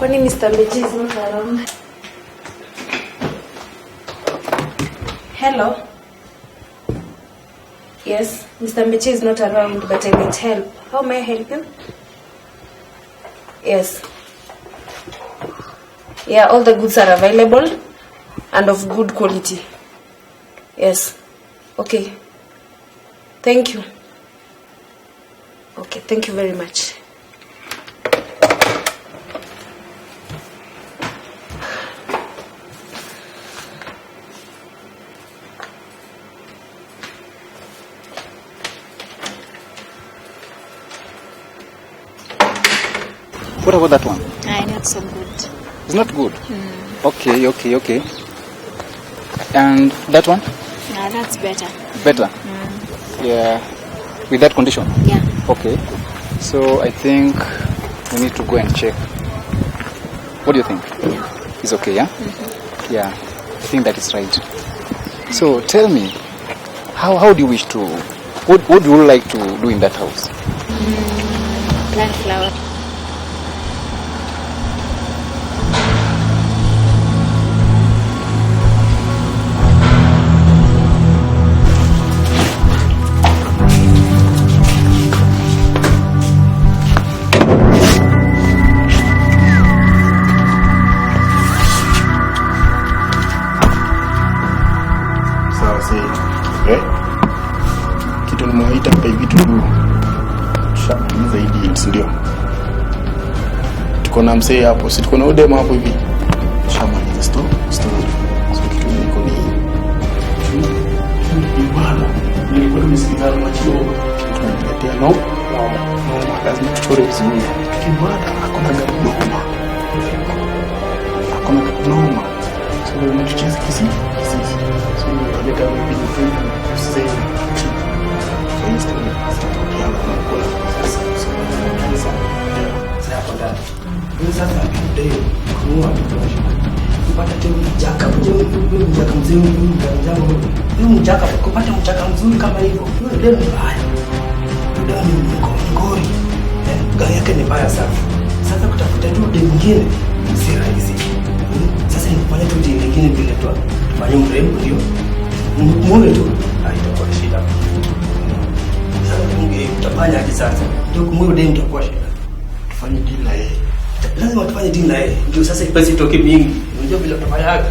Kwani Mr. Mbechi is not around? Hello? Yes, Mr. Mbechi is not around, but I need help. How may I help you? Yes. Yeah, all the goods are available and of good quality. Yes. Okay. Thank you. Okay, thank you very much. What about that one? Not so good. It's not good? Okay. And that one? That's better. Better? Yeah. With that condition? Yeah. Okay. So I think we need to go and check. What do you think? Yeah. It's okay, yeah? Yeah. I think that is right. So tell me, how do you wish to, what would you like to do in that house? Plant flower. Kitu nimewaita hapa hivi tu shamaliza zaidi, ndio tuko na msee hapo, si tuko na udema hapo hivi shamaliza story. So kitu niko ni bwana nilikuwa nimesikia machio tunaletea no lazima tuchore vizuri kibada hakuna noma so mtucheze kisi so nileta video film say kupata mchaka mzuri kama hivyo ndio ni mbaya. Ndio ni ngori. Gari yake ni mbaya sana. Sasa kutafuta tu demu mwingine si rahisi. Sasa nikifanya tu demu mwingine bila tu tufanye mrembo ndio. Muone tu haitakuwa shida. Sasa utafanya aje sasa? Ndio kumwona demu itakuwa shida. Tufanye deal na yeye. Lazima tufanye deal na yeye. Ndio sasa pesa itoke mingi. Unajua bila tufanya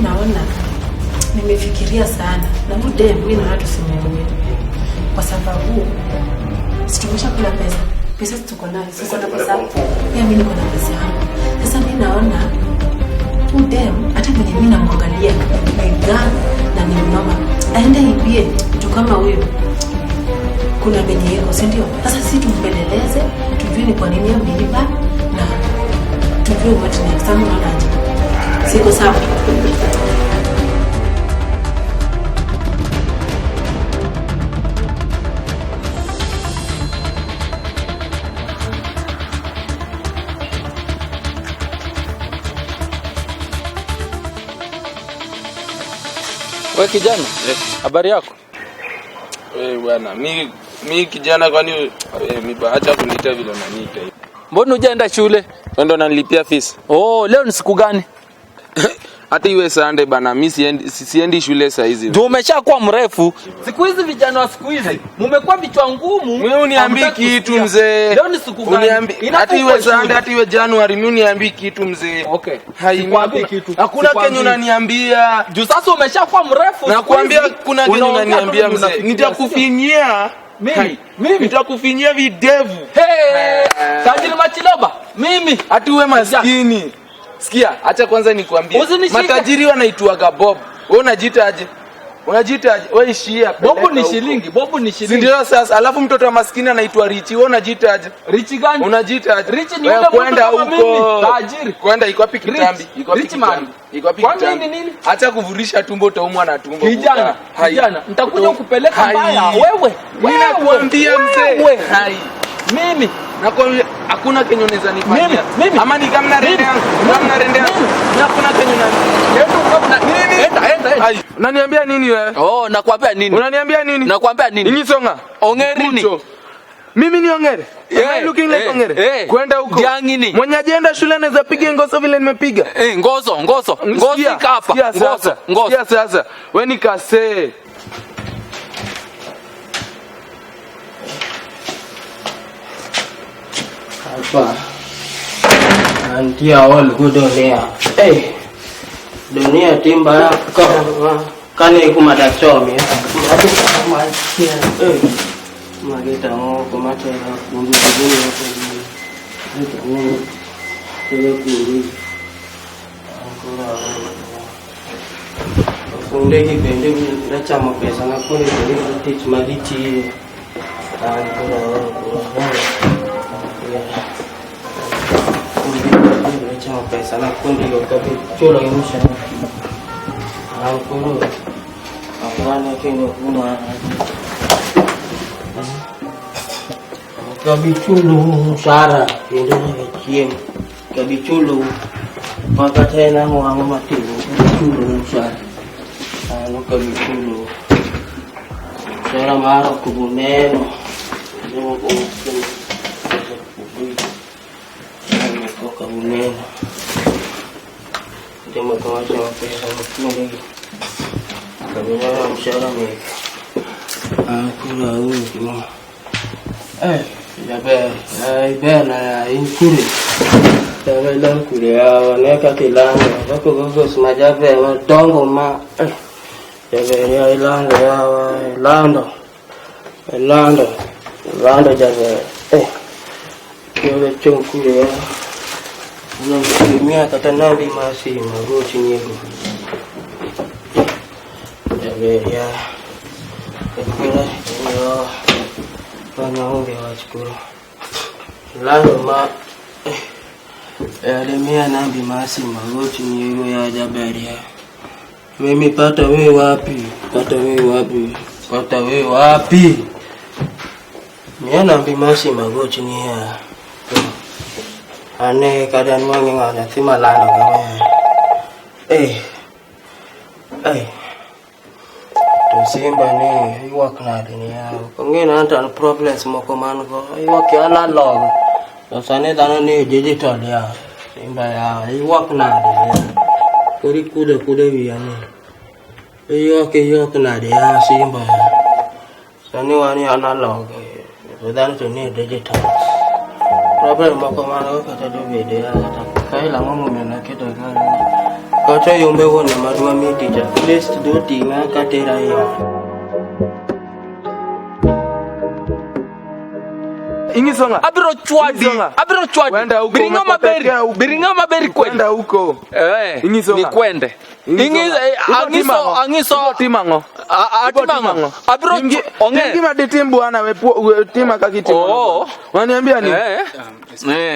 naona nimefikiria sana na muda mimi na watu simuelewi kwa sababu situmesha kula pesa tuko nayo siko na pesa pia mimi niko na pesa yangu. Sasa mimi naona udem hata mwenye mimi namwangalia mega na ni mama aende ibie mtu kama huyo kuna benye yako si ndio? Sasa sisi tumpeleleze tujue ni kwa nini ameiba na tujue what next time unaona siko sawa. Wewe kijana, habari yako? Bwana, mimi kijana kwani acha kuniita vile unaniita hivi. Mbona hujaenda shule? Wewe ndo unanilipia fees. Oh, leo ni siku gani? Hata iwe Sunday bana, mimi siendi shule saa hizi. Ndio umeshakuwa mrefu. Siku hizi vijana wa siku hizi mmekuwa vichwa ngumu. Wewe uniambii kitu mzee. Leo ni siku gani? Hata iwe Sunday, hata iwe January, mimi uniambii kitu mzee. Okay. Hainiambii kitu. Hakuna kenye unaniambia. Juu sasa umeshakuwa mrefu. Nakwambia kuna kenye unaniambia mzee. Nitakufinyia. Mimi nitakufinyia videvu. Tajiri Machiloba. Mimi hata uwe maskini. Sikia, acha kwanza nikwambie. Matajiri wanaitwa Bob. Wewe unajiita aje? Wewe ishia. Bob ni shilingi. Ndio sasa, alafu mtoto wa maskini anaitwa Richi. Wewe unajiita aje? Richi gani? Unajiita aje? Richi ni yule kwenda huko. Tajiri. Kwenda iko wapi kitambi? Rich man. Iko wapi kitambi? Nini? Acha kuvurisha tumbo utaumwa na tumbo. Kijana, nitakuja kupeleka mbaya. Wewe. Mimi nakwambia mzee. Mimi Na kwa hakuna kenye unaweza nifanyia. Mimi ama ni kama na rende yangu. Kama na rende yangu. Na hakuna kenye nini? Unaniambia nini wewe? Oh, nakwambia nini? Unaniambia nini? Nakwambia nini? Inyi songa. Ongerini. Mimi ni ongere. Am I looking like ongere? Kwenda huko. Diangini. Mwenye ajenda shule anaweza piga ngoso vile nimepiga. Ngoso hapa. Ngoso. Sikia sasa. Wewe ni kase. Hapa. Antia all good dunia. Dunia timba kani kumada chomi. Mageta ngoko mate mungu biduni hapo. Ndio. Ile kuri. Funde kipende ndacha mapesa na kuni kuri teach magiti. Ndacha mapesa na kuni yokapi chola yusha. Kuru. Afanya kile kuma. Kabichulu sara ndio chiem. Kabichulu maka tena mwangu matini. Kabichulu sara. Kabichulu. Sara mara kubuneno. Ndio kubuneno. Ndio mkawacha pesa mkuni. Kabila mshahara mwingi. Kula huko. Bena inkuri. Tabela kule hawa neka kilanga. Bako gogo simajabe wa dongo ma. Tabela ilanga hawa Lando jabe. Kule chukule. Unamtumia katanabi masi magoti nyego. Ya kula yo wanaonge wachukuru lalo ma alimia nambi masi magoti nyego ya jabaria mimi pata wewe wapi mimi nambi masi magoti ni ya ane kadan wangi ngana thima lalo kama Simba ni iwak na dunia. Kongena hata problems moko mango. Iwak ala log. Sasa dana ni digital ya. Simba ya iwak na dunia. Kuri kude wiani. Iwak na dia Simba. Sani wani analog. Dana tu ni digital. Problem moko mango kata do video kata kai la ngomo mena kita kan. Kata yombe wona marua mitija list do tinga katera ya Ingisonga abiro chwadi biringa maberi kwenda huko Ingisonga ni kwende angiso timango abiro onge madetimbu ana tima kakitimu waniambia ni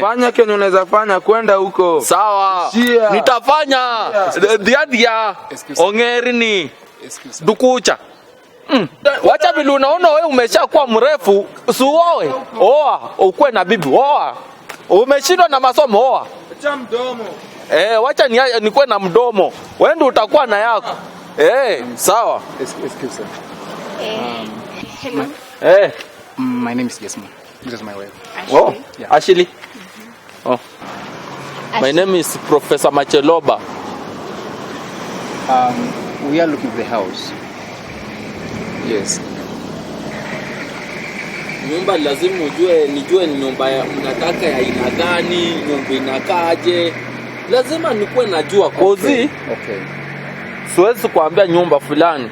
fanya kenye unaweza fanya kwenda huko sawa nitafanya dia ongerini dukucha wacha vile unaona wewe umeshakuwa mrefu usioe oa ukue na bibi oa umeshindwa na masomo oa acha mdomo wacha nikuwe na mdomo wewe ndio utakuwa na yako sawa Excuse Hello. My name is Jasmine. This is my wife. Oh, Yeah. Ashley. My name is Professor Macheloba. We are looking for the house. Yes. Nyumba lazima nijue ni nyumba mnataka ya aina gani, nyumba inakaaje. Lazima nikuwe najua kozi. Okay. Siwezi kuambia nyumba fulani.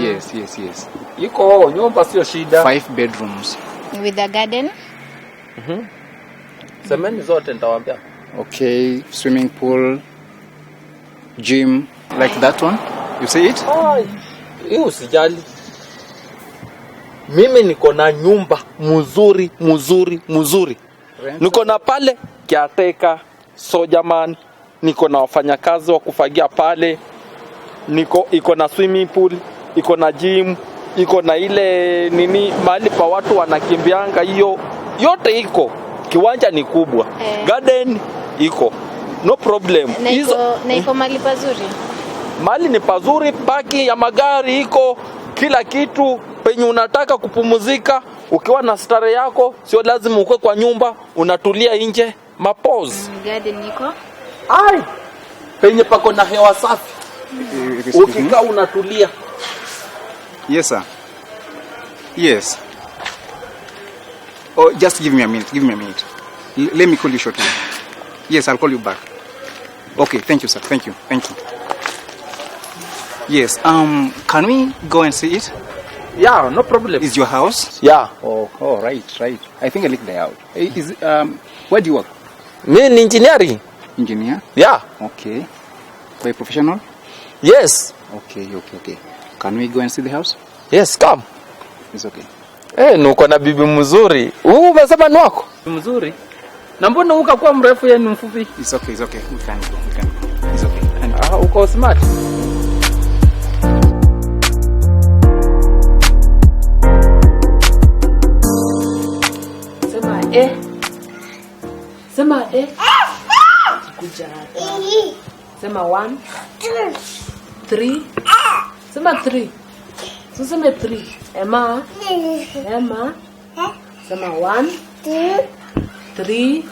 Yes. Iko nyumba sio shida. 5 bedrooms. With a garden? Semeni zote nitawaambia. Okay, swimming pool, gym, like that one. You see it? Hiyo usijali. Mimi niko na nyumba mzuri. Niko na pale caretaker, sojaman, niko na wafanyakazi wa kufagia pale. Iko na swimming pool, iko na gym, iko na ile mahali pa watu wanakimbianga hiyo. Yote iko. kiwanja ni kubwa. Garden iko. No problem. Na iko mali pazuri. Mali ni pazuri, paki ya magari iko, kila kitu. Penye unataka kupumzika ukiwa na stare yako, sio lazima ukwe kwa nyumba, unatulia nje, mapose. Garden iko. Ai, penye pako na hewa safi. Ukikaa unatulia. Yes, sir. Yes. Oh, just give me a minute. Let me call you shortly. Yes, I'll call you back. Okay, thank you, sir. Thank you. Yes, can we go and see it? Yeah, no problem. Is your house? Yeah. Oh, right. I think I like the house. Is where do you work? Me in engineering. Engineer? Yeah. Okay. By professional? Yes. Okay. Can we go and see the house? Yes, come. It's okay. Nuko na bibi mzuri. Umesema ni wako? Mzuri. Na mbona ukakuwa mrefu yeye ni mfupi? It's okay. We can go. It's okay. Uko smart. Sema kuja. Sema 1 2 3. Sema 3. Sema 3. Emma. Sema 1 2 3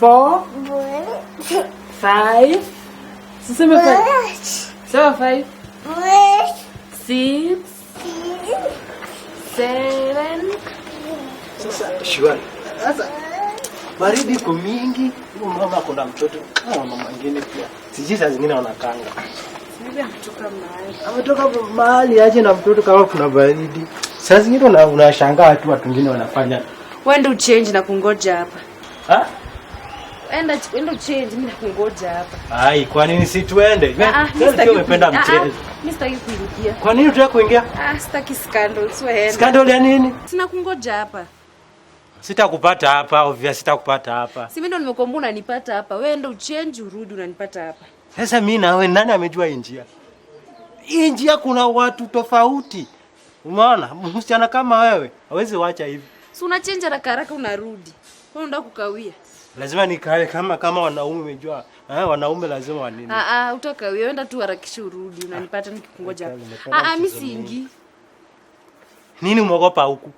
4 5. Sema 5. Sema 5 6 7. Shwari. Sasa baridi iko mingi, mama kuna mtoto kama mama mwingine pia. Sijui saa zingine wanakanga. Ametoka mahali aje na mtoto kama kuna baridi. Saa zingine unashangaa watu wengine wanafanya. Wenda change na kungoja hapa. Enda change mimi na kungoja hapa. Ai, kwa nini si tuende? Wewe umependa mchezo. Mimi sitaki kuingia. Kwa nini unataka kuingia? Sitaki scandal, siweenda. Scandal ya nini? Sina kungoja hapa. Sitakupata hapa, obviously sitakupata hapa. Si mimi ndo nimekwambia unanipata hapa. Wewe ndo change urudi unanipata hapa. Sasa mimi na wewe nani amejua njia? Hii njia kuna watu tofauti. Umeona? Msichana kama wewe hawezi waacha hivi. Si una change haraka unarudi. Wewe unataka kukawia. Lazima nikae kama wanaume umejua. Wanaume lazima wanini. Utakawia, wenda tu harakisha urudi unanipata nikikungoja hapa. Mimi siingi. Nini umeogopa huku?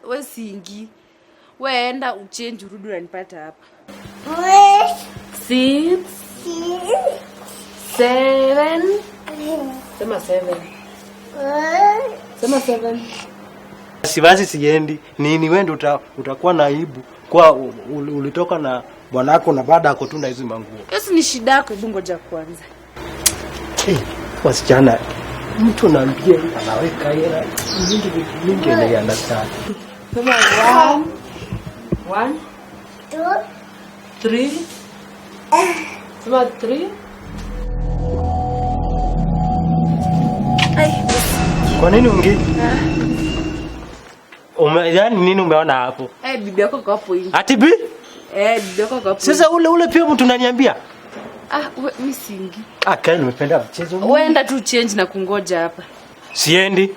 Wewe siingi. Wewe enda uchange urudi unanipata hapa. 6 7. Sema 7. Sema 7. Siwezi siendi. Nini wewe ndio utakuwa na aibu kwa ulitoka na bwanako na baada yako tu na hizo manguo. Hiyo ni shida yako, hebu ngoja kwanza. Wasichana mtu anaambia anaweka hela mingi ile anataka. Sema 1 2 3. Sema 3. Kwa nini ungi? Yaani nini umeona hapo? Bibi yako kwa hapo hivi. Ati bi? Bibi yako kwa hapo. Sasa ule pia mtu unaniambia? Mimi siingi. Kile nimependa mchezo. Wenda tu change na kungoja hapa. Siendi.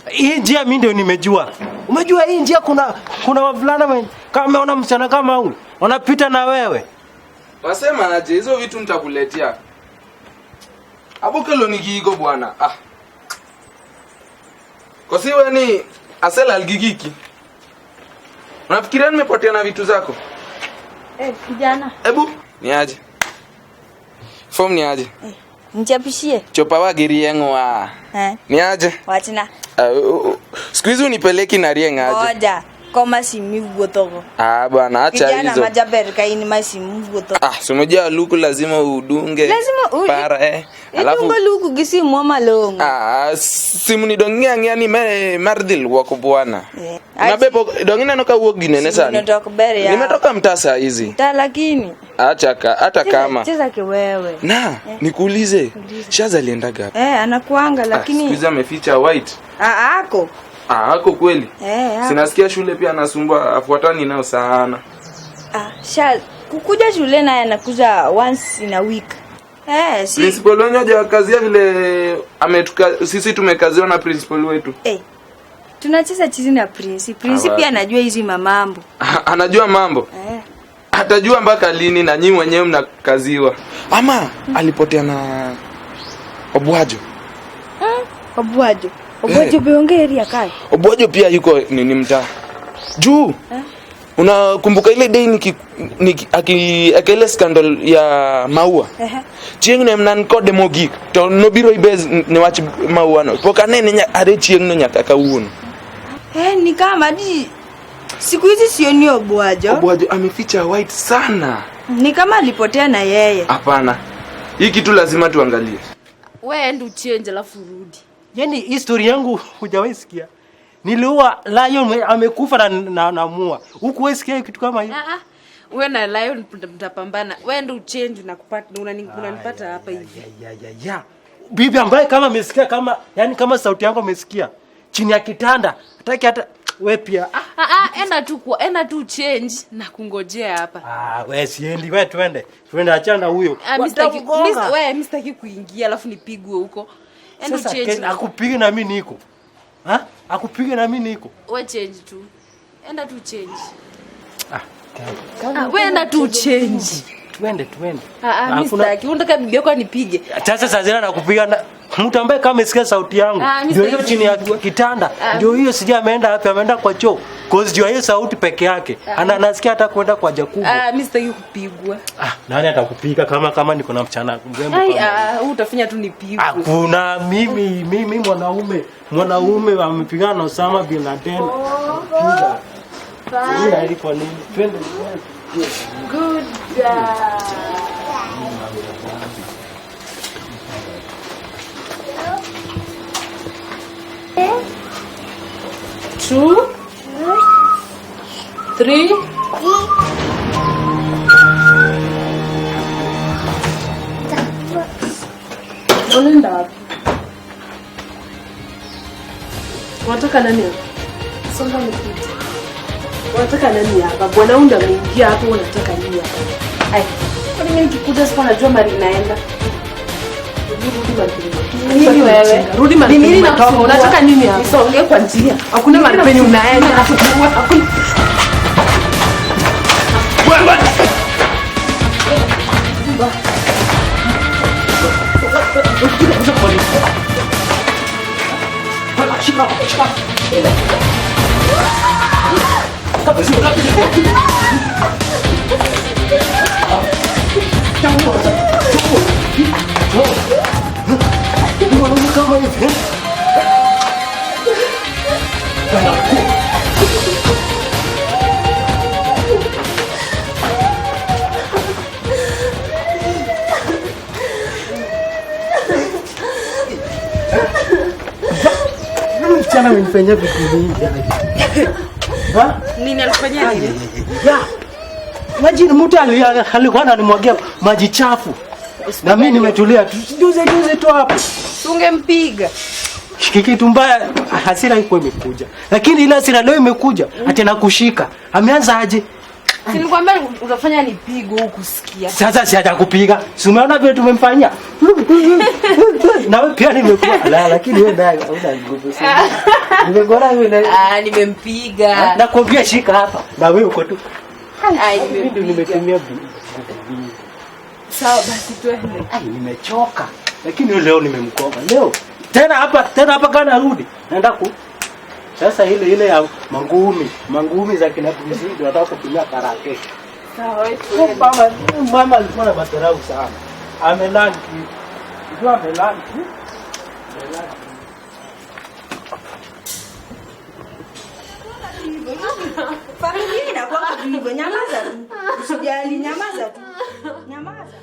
Hii njia mimi ndio nimejua. Umejua hii njia kuna wavulana kama umeona msichana kama huyu, wanapita na wewe. Wasema aje hizo vitu nitakuletea. Hapo kelo nikiiko bwana. Kwa si wewe ni asela algigiki. Unafikiria nimepotea na vitu zako? Kijana. Ebu ni aje? Form ni aje? Nichapishie. Chopa wa giriengo wa. Ni aje? Watina. Siku hizi unipeleki na rienga aje? Oja. Koma simu vuotoko. Bwana acha hizo. Kijana majaber kaini masimu vuotoko. Sumejia luku lazima udunge. Lazima para alafu udunge luku gisi mwa longo. Simu ni dongia ngani mardil wako bwana. Na bepo dongina noka uogine sana. Nimetoka bere ya. Nimetoka mtasa hizi. Lakini hata kama. Cheza kiwewe. Nikuulize. Shaza alienda gapi? Anakuanga lakini. Sikuiza ameficha white. Ako. Ako kweli? Sinasikia shule pia anasumbua afuatani nao sana. Kukuja shule naye anakuja once in a week. Si. Principal wenyewe hajawakazia vile sisi tumekaziwa na principal wetu. Tunacheza chizi na Prince. Prince pia anajua hizi mamambo. Anajua mambo? Atajua mpaka lini na nyinyi wenyewe mnakaziwa. Ama alipotea na Obwajo. Obwajo. Obwajo beongeri akai. Obwajo pia yuko nini mtaa. Juu. Unakumbuka ile day akile scandal ya Maua? Chieng ne mnan kode mogik to nobiro ibez ne wach Maua no. Poka nene are chieng no nyaka kawuono. Ni kama di siku hizi sioni Obwajo. Obwajo ameficha white sana. Ni kama alipotea na yeye. Hapana. Hii kitu lazima tuangalie. Wewe ndio change alafu rudi. Yaani history yangu hujawahi sikia. Niliua lion amekufa na mua. Huku wewe sikia kitu kama hiyo? Wewe na lion mtapambana. Wewe ndio change na kupata unanipata hapa hivi. Ya. Bibi ambaye kama amesikia kama sauti yangu amesikia chini ya kitanda. Hataki hata wewe pia. Enda tu change na kungojea hapa. Wewe siendi, wewe twende. Twende achana na huyo. Wewe msitaki kuingia alafu nipigwe huko. Enda change. Akupige na mimi niko. Akupige na mimi niko. Wewe change tu. Enda tu change. Wewe enda tu change. Twende. Msitaki. Unataka bibi yako anipige. Sasa zina nakupiga mtu ambaye kama amesikia sauti yangu. Ndio hiyo chini ya kitanda. Ndio hiyo sija ameenda wapi? Ameenda kwa choo. Cause jua hiyo sauti peke yake. Anasikia hata kwenda kwa Jakubu. Mimi sitaki kupigwa. Nani atakupiga kama niko na mchana mrembo kama. Utafanya tu nipigwe. Kuna mimi mwanaume amepigana na Osama bin Laden. Piga. Nini alikuwa nini? Twende. Good. Two, 3. Unaenda wapi? Unataka nani hapa? Songa mkiti. Unataka nani hapa? Bwana unda ameingia hapo, unataka nini hapa? Hai. Kwa nini nikikuja sasa najua mali naenda? Nini wewe? Rudi mali. Nini natoka? Unataka nini hapa? Nisongee kwa njia. Hakuna mali penye unaenda. Hakuna. Wewe. Mchana mnifanyia vitu vingi. Nini alifanyia nini? Maji mtu alikuwa ananimwagia maji chafu. Na mimi nimetulia tu. Juze tu hapo. Ungempiga. Kitu mbaya hasira iko imekuja. Lakini ile hasira leo imekuja ati nakushika. Ameanza aje? Sinikwambia utafanya nipigo huku sikia. Sasa si atakupiga. Si umeona vile tumemfanyia? Na wewe pia nimekuwa. Lakini wewe naye hauna nguvu sana. Nimegora wewe na nimempiga. Nakwambia shika hapa. Na wewe uko tu. Mimi nimetumia sawa basi twende. Nimechoka. Lakini leo nimemkoga. Leo tena hapa kana rudi. Naenda sasa ile ya mangumi za kina Bruce ndio nataka kutumia karate. Sawa wewe. Mama alikuwa na matarau sana. Amelani. Ndio amelani. Familia inakuwa hivyo, nyamaza tu. Usijali, nyamaza tu. Nyamaza.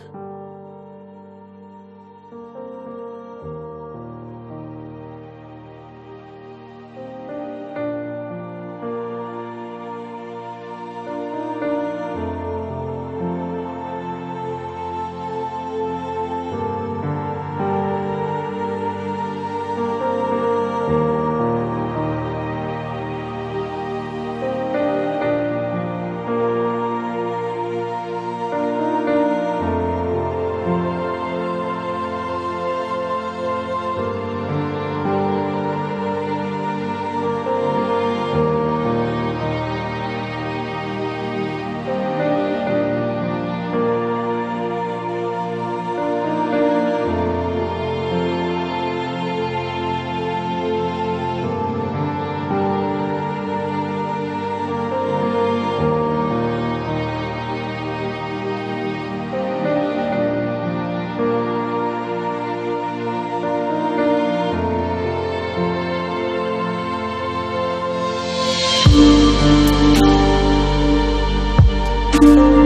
Bye.